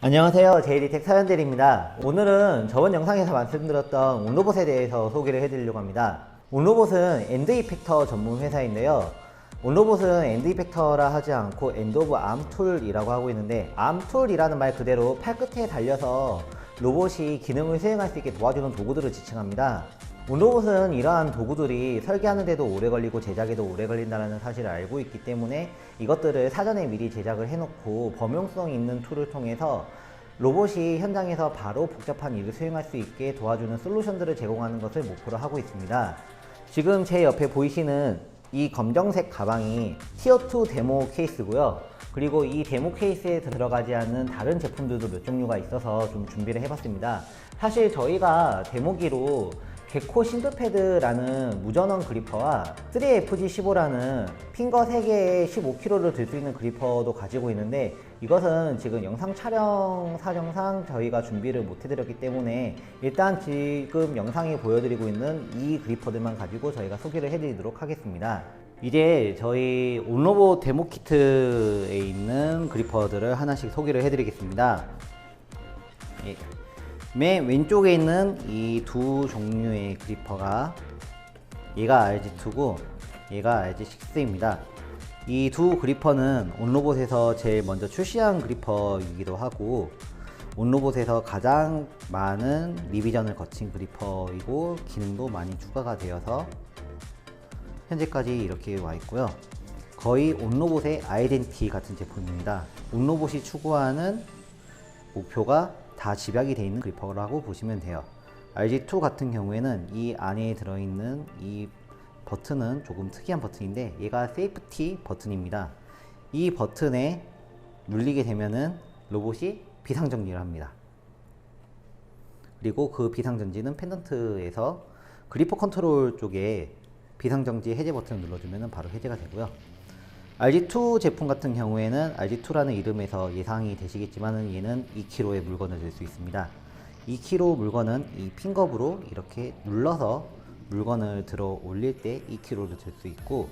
안녕하세요. JD텍 사연들입니다. 오늘은 저번 영상에서 말씀드렸던 온로봇에 대해서 소개를 해드리려고 합니다. 온로봇은 엔드 이펙터 전문 회사인데요. 온로봇은 엔드 이펙터라 하지 않고 엔드 오브 암 툴이라고 하고 있는데, 암 툴이라는 말 그대로 팔끝에 달려서 로봇이 기능을 수행할 수 있게 도와주는 도구들을 지칭합니다. 온로봇은 이러한 도구들이 설계하는데도 오래 걸리고 제작에도 오래 걸린다는 사실을 알고 있기 때문에 이것들을 사전에 미리 제작을 해놓고 범용성 있는 툴을 통해서 로봇이 현장에서 바로 복잡한 일을 수행할 수 있게 도와주는 솔루션들을 제공하는 것을 목표로 하고 있습니다. 지금 제 옆에 보이시는 이 검정색 가방이 티어2 데모 케이스고요. 그리고 이 데모 케이스에 들어가지 않는 다른 제품들도 몇 종류가 있어서 좀 준비를 해봤습니다. 사실 저희가 데모기로 개코 싱글패드라는 무전원 그리퍼와 3FG15라는 핑거 3개에 15kg를 들 수 있는 그리퍼도 가지고 있는데, 이것은 지금 영상 촬영 사정상 저희가 준비를 못 해드렸기 때문에 일단 지금 영상에 보여드리고 있는 이 그리퍼들만 가지고 저희가 소개를 해드리도록 하겠습니다. 이제 저희 온로봇 데모 키트에 있는 그리퍼들을 하나씩 소개를 해드리겠습니다. 예. 맨 왼쪽에 있는 이 두 종류의 그리퍼가, 얘가 RG2고 얘가 RG6입니다. 이 두 그리퍼는 온로봇에서 제일 먼저 출시한 그리퍼이기도 하고 온로봇에서 가장 많은 리비전을 거친 그리퍼이고 기능도 많이 추가가 되어서 현재까지 이렇게 와 있고요. 거의 온로봇의 아이덴티티 같은 제품입니다. 온로봇이 추구하는 목표가 다 집약이 되어 있는 그리퍼라고 보시면 돼요. RG2 같은 경우에는 이 안에 들어있는 이 버튼은 조금 특이한 버튼인데, 얘가 세이프티 버튼입니다. 이 버튼에 눌리게 되면은 로봇이 비상정지를 합니다. 그리고 그 비상정지는 펜던트에서 그리퍼 컨트롤 쪽에 비상정지 해제 버튼을 눌러주면 바로 해제가 되고요. RG2 제품 같은 경우에는 RG2라는 이름에서 예상이 되시겠지만 얘는 2kg의 물건을 들 수 있습니다. 2kg 물건은 이 핑겁으로 이렇게 눌러서 물건을 들어 올릴 때 2kg를 들 수 있고,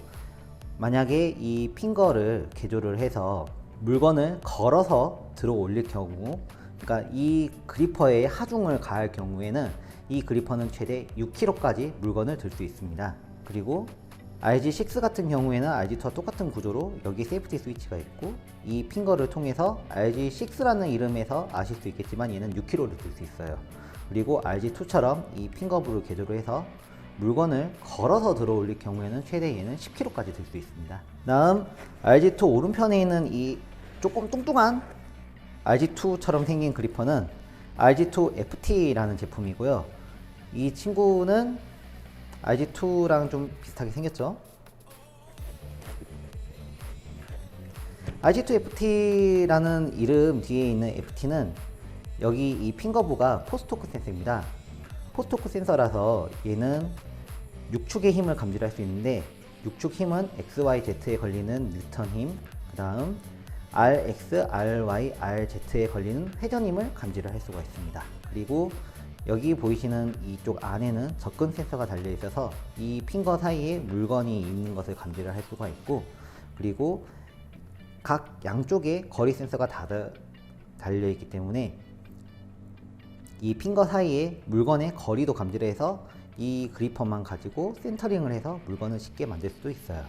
만약에 이 핑거를 개조를 해서 물건을 걸어서 들어 올릴 경우, 그러니까 이 그리퍼에 하중을 가할 경우에는 이 그리퍼는 최대 6kg까지 물건을 들 수 있습니다. 그리고 RG6 같은 경우에는 RG2와 똑같은 구조로 여기 세이프티 스위치가 있고, 이 핑거를 통해서 RG6라는 이름에서 아실 수 있겠지만 얘는 6kg를 들 수 있어요. 그리고 RG2처럼 이 핑거부를 개조를 해서 물건을 걸어서 들어 올릴 경우에는 최대 얘는 10kg까지 들 수 있습니다. 다음 RG2 오른편에 있는 이 조금 뚱뚱한 RG2처럼 생긴 그리퍼는 RG2 FT라는 제품이고요. 이 친구는 RG2랑 좀 비슷하게 생겼죠. RG2 FT라는 이름 뒤에 있는 FT는 여기 이 핑거부가 포스토크 센서입니다. 포스토크 센서라서 얘는 6축의 힘을 감지할 수 있는데, 6축 힘은 XYZ에 걸리는 뉴턴 힘, 그 다음 RX, RY, RZ에 걸리는 회전 힘을 감지를 할 수가 있습니다. 그리고 여기 보이시는 이쪽 안에는 접근 센서가 달려 있어서 이 핑거 사이에 물건이 있는 것을 감지를 할 수가 있고, 그리고 각 양쪽에 거리 센서가 다 달려 있기 때문에 이 핑거 사이에 물건의 거리도 감지를 해서 이 그리퍼만 가지고 센터링을 해서 물건을 쉽게 만들 수도 있어요.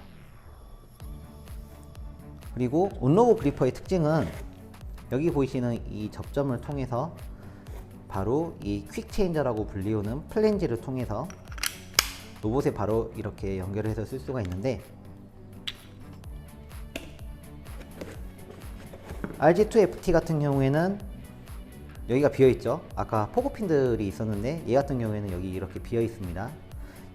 그리고 온로봇 그리퍼의 특징은 여기 보이시는 이 접점을 통해서 바로 이 퀵체인저라고 불리우는 플랜지를 통해서 로봇에 바로 이렇게 연결해서 쓸 수가 있는데, RG2FT 같은 경우에는 여기가 비어 있죠. 아까 포고핀들이 있었는데 얘 같은 경우에는 여기 이렇게 비어 있습니다.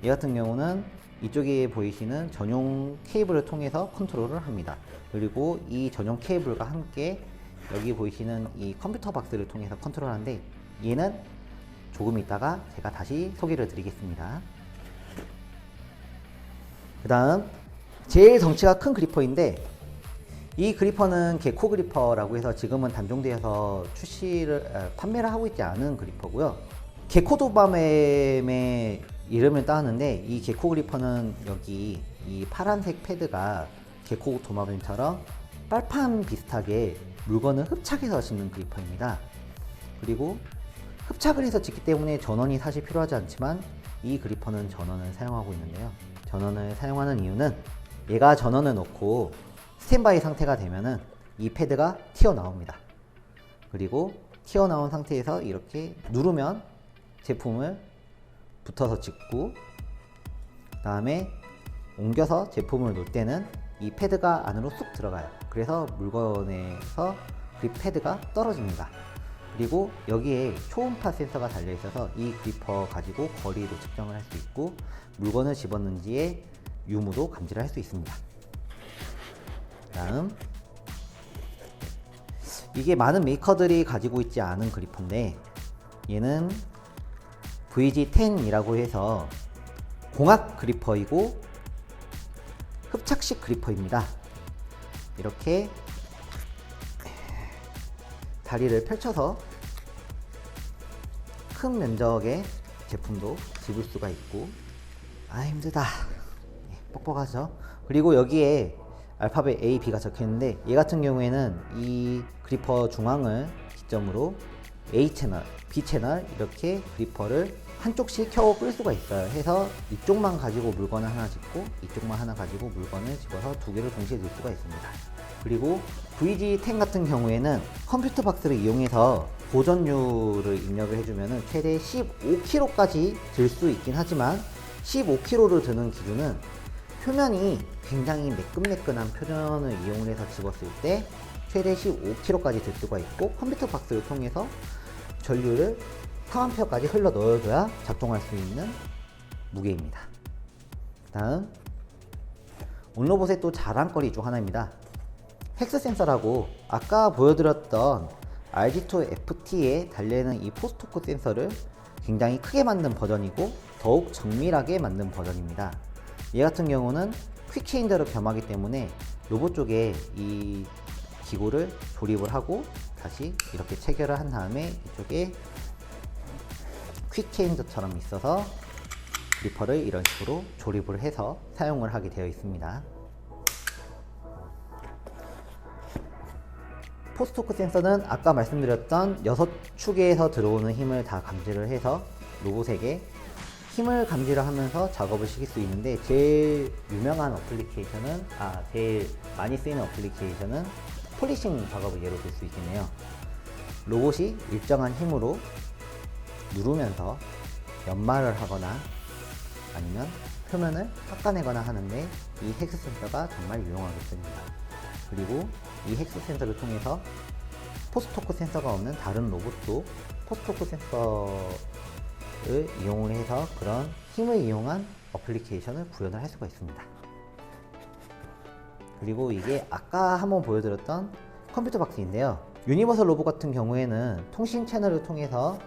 얘 같은 경우는 이쪽에 보이시는 전용 케이블을 통해서 컨트롤을 합니다. 그리고 이 전용 케이블과 함께 여기 보이시는 이 컴퓨터 박스를 통해서 컨트롤하는데, 얘는 조금 있다가 제가 다시 소개를 드리겠습니다. 그 다음 제일 덩치가 큰 그리퍼인데, 이 그리퍼는 개코 그리퍼라고 해서 지금은 단종되어서 판매를 하고 있지 않은 그리퍼고요. 개코 도마뱀의 이름을 따왔는데, 이 개코 그리퍼는 여기 이 파란색 패드가 개코 도마뱀처럼 빨판 비슷하게 물건을 흡착해서 짓는 그리퍼입니다. 그리고 흡착을 해서 짓기 때문에 전원이 사실 필요하지 않지만 이 그리퍼는 전원을 사용하고 있는데요. 전원을 사용하는 이유는 얘가 전원을 넣고 스탠바이 상태가 되면은 이 패드가 튀어나옵니다. 그리고 튀어나온 상태에서 이렇게 누르면 제품을 붙어서 찍고, 그 다음에 옮겨서 제품을 놓을 때는 이 패드가 안으로 쑥 들어가요. 그래서 물건에서 그립 패드가 떨어집니다. 그리고 여기에 초음파 센서가 달려 있어서 이 그리퍼 가지고 거리도 측정을 할 수 있고 물건을 집었는지의 유무도 감지를 할 수 있습니다. 다음, 이게 많은 메이커들이 가지고 있지 않은 그리퍼인데 얘는 VG10이라고 해서 공학 그리퍼이고 흡착식 그리퍼입니다. 이렇게 다리를 펼쳐서 큰 면적의 제품도 집을 수가 있고, 힘들다. 뻑뻑하죠. 그리고 여기에 알파벳 A, B가 적혀 있는데 얘 같은 경우에는 이 그리퍼 중앙을 기점으로 A 채널, B 채널 이렇게 그리퍼를 한쪽씩 켜고 끌 수가 있어요. 해서 이쪽만 가지고 물건을 하나 집고 이쪽만 하나 가지고 물건을 집어서 두 개를 동시에 넣을 수가 있습니다. 그리고 VG10 같은 경우에는 컴퓨터 박스를 이용해서 보전류를 입력을 해주면 최대 15kg까지 들 수 있긴 하지만 15kg를 드는 기준은 표면이 굉장히 매끈매끈한 표면을 이용해서 집었을 때 최대 15kg까지 들 수가 있고 컴퓨터 박스를 통해서 전류를 4A까지 흘러 넣어줘야 작동할 수 있는 무게입니다. 다음, 온로봇의 또 자랑거리 중 하나입니다. 헥스 센서라고 아까 보여드렸던 RG2FT에 달려있는 이 포스토크 센서를 굉장히 크게 만든 버전이고 더욱 정밀하게 만든 버전입니다. 얘 같은 경우는 퀵체인저를 겸하기 때문에 로봇 쪽에 이 기구를 조립을 하고 다시 이렇게 체결을 한 다음에 이쪽에 퀵체인저처럼 있어서 그리퍼를 이런 식으로 조립을 해서 사용을 하게 되어 있습니다. 포스토크 센서는 아까 말씀드렸던 6축에서 들어오는 힘을 다 감지를 해서 로봇에게 힘을 감지를 하면서 작업을 시킬 수 있는데 제일 유명한 어플리케이션은 제일 많이 쓰이는 어플리케이션은 폴리싱 작업을 예로 들 수 있겠네요. 로봇이 일정한 힘으로 누르면서 연마를 하거나 아니면 표면을 깎아내거나 하는데 이 헥스 센서가 정말 유용하겠습니다. 그리고 이 헥스 센서를 통해서 포스토크 센서가 없는 다른 로봇도 포스토크 센서를 이용을 해서 그런 힘을 이용한 어플리케이션을 구현을 할 수가 있습니다. 그리고 이게 아까 한번 보여드렸던 컴퓨터 박스인데요. 유니버설 로봇 같은 경우에는 통신 채널을 통해서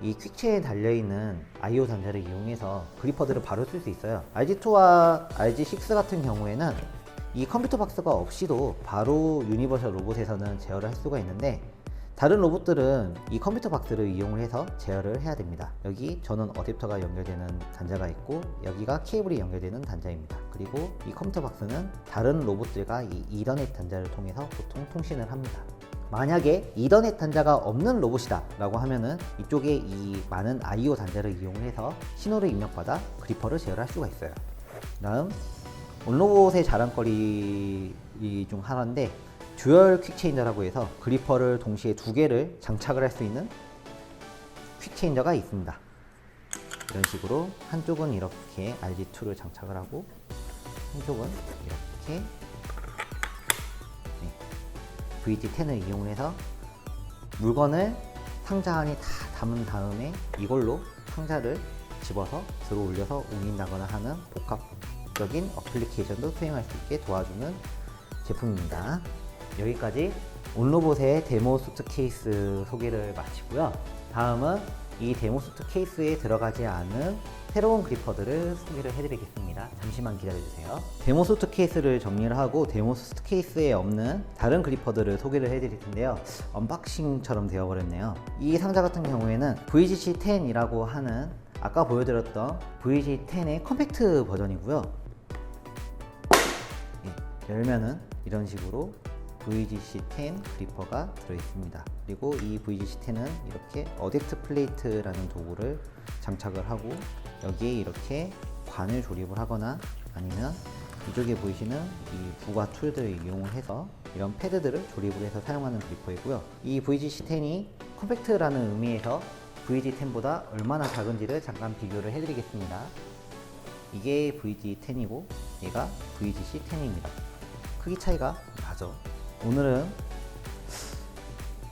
이 퀵체에 달려있는 I/O 단자를 이용해서 그리퍼들을 바로 쓸 수 있어요. RG2와 RG6 같은 경우에는 이 컴퓨터 박스가 없이도 바로 유니버설 로봇에서는 제어를 할 수가 있는데 다른 로봇들은 이 컴퓨터 박스를 이용을 해서 제어를 해야 됩니다. 여기 전원 어댑터가 연결되는 단자가 있고 여기가 케이블이 연결되는 단자입니다. 그리고 이 컴퓨터 박스는 다른 로봇들과 이 이더넷 단자를 통해서 보통 통신을 합니다. 만약에 이더넷 단자가 없는 로봇이다 라고 하면은 이쪽에 이 많은 I/O 단자를 이용해서 신호를 입력받아 그리퍼를 제어를 할 수가 있어요. 다음, 온로봇의 자랑거리 중 하나인데 듀얼 퀵체인저라고 해서 그리퍼를 동시에 두 개를 장착을 할 수 있는 퀵체인저가 있습니다. 이런 식으로 한쪽은 이렇게 RG2를 장착을 하고 한쪽은 이렇게 VG10을 이용해서 물건을 상자 안에 다 담은 다음에 이걸로 상자를 집어서 들어 올려서 옮긴다거나 하는 복합적인 어플리케이션도 수행할 수 있게 도와주는 제품입니다. 여기까지 온로봇의 데모 수트 케이스 소개를 마치고요. 다음은 이 데모 수트 케이스에 들어가지 않은 새로운 그리퍼들을 소개를 해드리겠습니다. 잠시만 기다려주세요. 데모 수트 케이스를 정리를 하고 데모 수트 케이스에 없는 다른 그리퍼들을 소개를 해드릴 텐데요. 언박싱처럼 되어버렸네요. 이 상자 같은 경우에는 VGC10이라고 하는 아까 보여드렸던 VG10의 컴팩트 버전이고요. 열면은 이런 식으로 VGC10 그리퍼가 들어있습니다. 그리고 이 VGC10은 이렇게 어댑트 플레이트라는 도구를 장착을 하고 여기에 이렇게 관을 조립을 하거나 아니면 이쪽에 보이시는 이 부가 툴들을 이용을 해서 이런 패드들을 조립을 해서 사용하는 그리퍼이고요. 이 VGC10이 컴팩트라는 의미에서 VG10보다 얼마나 작은지를 잠깐 비교를 해드리겠습니다. 이게 VG10이고 얘가 VGC10입니다. 크기 차이가 나죠. 오늘은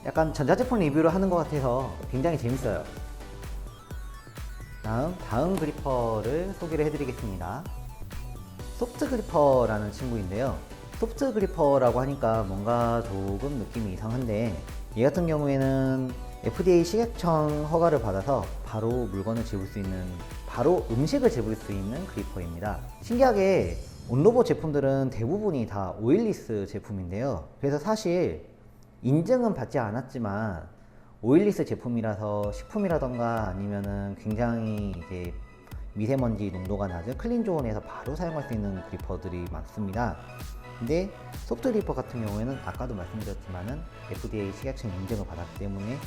약간 전자제품 리뷰를 하는 것 같아서 굉장히 재밌어요. 다음 그리퍼를 소개를 해드리겠습니다. 소프트 그리퍼라는 친구인데요. 소프트 그리퍼라고 하니까 뭔가 조금 느낌이 이상한데 얘 같은 경우에는 FDA 식약청 허가를 받아서 바로 물건을 집을 수 있는, 바로 음식을 집을 수 있는 그리퍼입니다. 신기하게 온로보 제품들은 대부분이 다 오일리스 제품인데요. 그래서 사실 인증은 받지 않았지만 오일리스 제품이라서 식품이라던가 아니면은 굉장히 이제 미세먼지 농도가 낮은 클린존에서 바로 사용할 수 있는 그리퍼들이 많습니다. 근데 소프트 그리퍼 같은 경우에는 아까도 말씀드렸지만은 FDA 식약청 인증을 받았기 때문에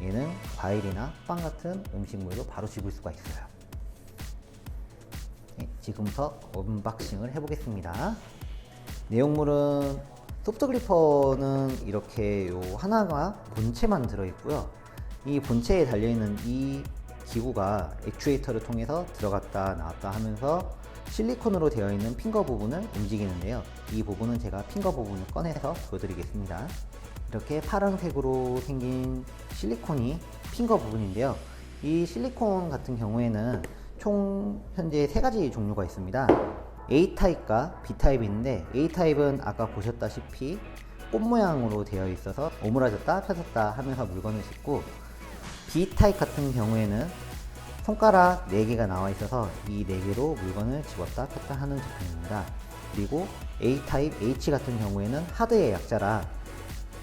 얘는 과일이나 빵 같은 음식물도 바로 집을 수가 있어요. 네, 지금부터 언박싱을 해보겠습니다. 내용물은 소프트 그리퍼는 이렇게 요 하나가 본체만 들어있고요. 이 본체에 달려있는 이 기구가 액추에이터를 통해서 들어갔다 나왔다 하면서 실리콘으로 되어 있는 핑거 부분을 움직이는데요. 이 부분은 제가 핑거 부분을 꺼내서 보여드리겠습니다. 이렇게 파란색으로 생긴 실리콘이 핑거 부분인데요. 이 실리콘 같은 경우에는 총 현재 3가지 종류가 있습니다. A타입과 B타입이 있는데 A타입은 아까 보셨다시피 꽃 모양으로 되어 있어서 오므라졌다 펴졌다 하면서 물건을 싣고, B타입 같은 경우에는 손가락 4개가 나와 있어서 이 4개로 물건을 집었다 폈다 하는 제품입니다. 그리고 A타입 H 같은 경우에는 하드의 약자라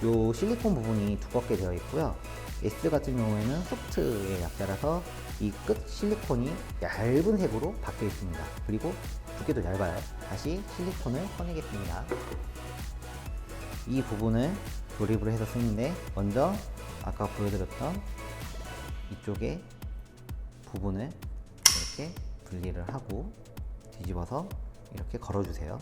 요 실리콘 부분이 두껍게 되어 있고요. S 같은 경우에는 소프트의 약자라서 이 끝 실리콘이 얇은 색으로 바뀌어 있습니다. 그리고 두께도 얇아요. 다시 실리콘을 꺼내겠습니다. 이 부분을 조립을 해서 쓰는데, 먼저 아까 보여드렸던 이쪽에 부분을 이렇게 분리를 하고 뒤집어서 이렇게 걸어주세요.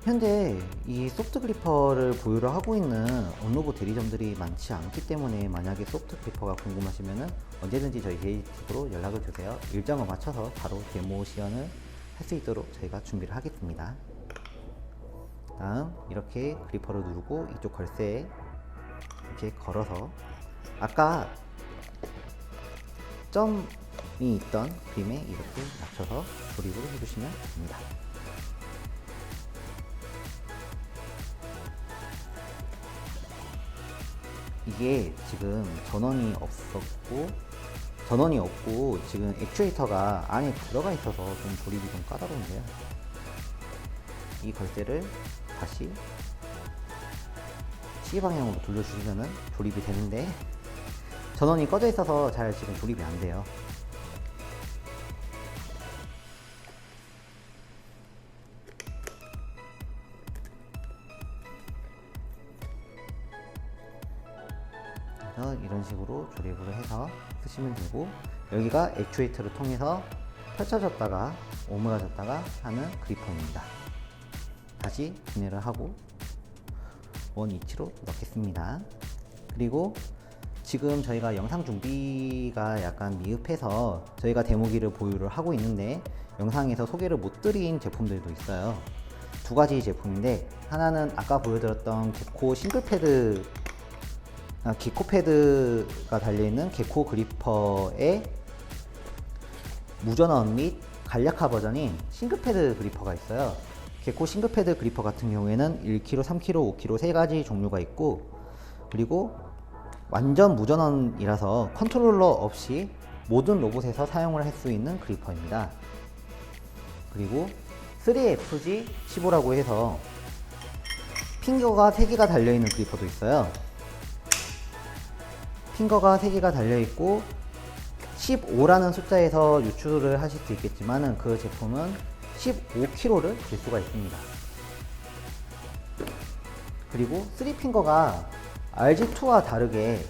현재 이 소프트 그리퍼를 보유를 하고 있는 온로보 대리점들이 많지 않기 때문에 만약에 소프트 그리퍼가 궁금하시면 언제든지 저희 JT으로 연락을 주세요. 일정을 맞춰서 바로 데모 시연을 할 수 있도록 저희가 준비를 하겠습니다. 다음 이렇게 그리퍼를 누르고 이쪽 걸쇠에 이렇게 걸어서 아까 점이 있던 그림에 이렇게 맞춰서 조립을 해주시면 됩니다. 이게 지금 전원이 없고 지금 액추에이터가 안에 들어가 있어서 좀 조립이 좀 까다로운데요. 이 걸쇠를 다시 시계 방향으로 돌려주시면 조립이 되는데 전원이 꺼져 있어서 잘 지금 조립이 안 돼요. 이런 식으로 조립을 해서 쓰시면 되고, 여기가 액추에이터를 통해서 펼쳐졌다가 오므라졌다가 하는 그리퍼입니다. 다시 분해를 하고 원위치로 넣겠습니다. 그리고 지금 저희가 영상 준비가 약간 미흡해서 저희가 데모기를 보유를 하고 있는데 영상에서 소개를 못 드린 제품들도 있어요. 2가지 제품인데, 하나는 아까 보여드렸던 개코 싱글패드 기코 패드가 달려있는 개코 그리퍼의 무전원 및 간략화 버전인 싱글패드 그리퍼가 있어요. 개코 싱글패드 그리퍼 같은 경우에는 1kg, 3kg, 5kg 3가지 종류가 있고, 그리고 완전 무전원이라서 컨트롤러 없이 모든 로봇에서 사용을 할 수 있는 그리퍼입니다. 그리고 3FG15라고 해서 핑거가 3개가 달려있는 그리퍼도 있어요. 핑거가 3개가 달려있고 15라는 숫자에서 유추를 하실 수 있겠지만 그 제품은 15kg를 들 수가 있습니다. 그리고 3핑거가 RG2와 다르게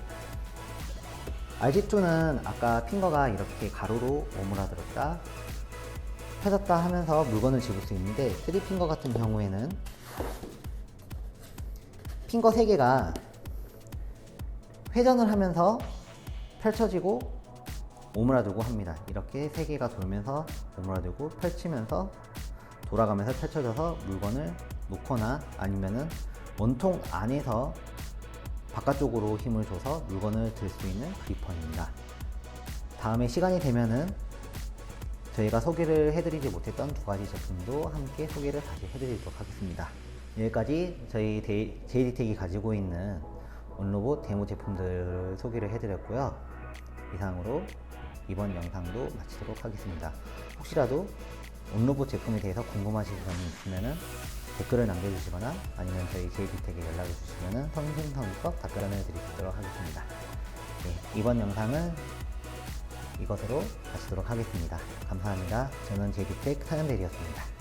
RG2는 아까 핑거가 이렇게 가로로 오므라들었다 펴졌다 하면서 물건을 집을 수 있는데 3핑거 같은 경우에는 핑거 3개가 회전을 하면서 펼쳐지고 오므라들고 합니다. 이렇게 3개가 돌면서 오므라들고 펼치면서 돌아가면서 펼쳐져서 물건을 놓거나 아니면은 원통 안에서 바깥쪽으로 힘을 줘서 물건을 들 수 있는 그리퍼입니다. 다음에 시간이 되면은 저희가 소개를 해드리지 못했던 2가지 제품도 함께 소개를 다시 해드리도록 하겠습니다. 여기까지 저희 JD텍이 가지고 있는 온로봇 데모 제품들을 소개를 해드렸고요. 이상으로 이번 영상도 마치도록 하겠습니다. 혹시라도 온로봇 제품에 대해서 궁금하신 점이 있으면 댓글을 남겨주시거나 아니면 저희 JD텍에 연락을 주시면 성심성의껏 답변을 드리도록 하겠습니다. 네, 이번 영상은 이것으로 마치도록 하겠습니다. 감사합니다. 저는 JD텍 사연대리였습니다.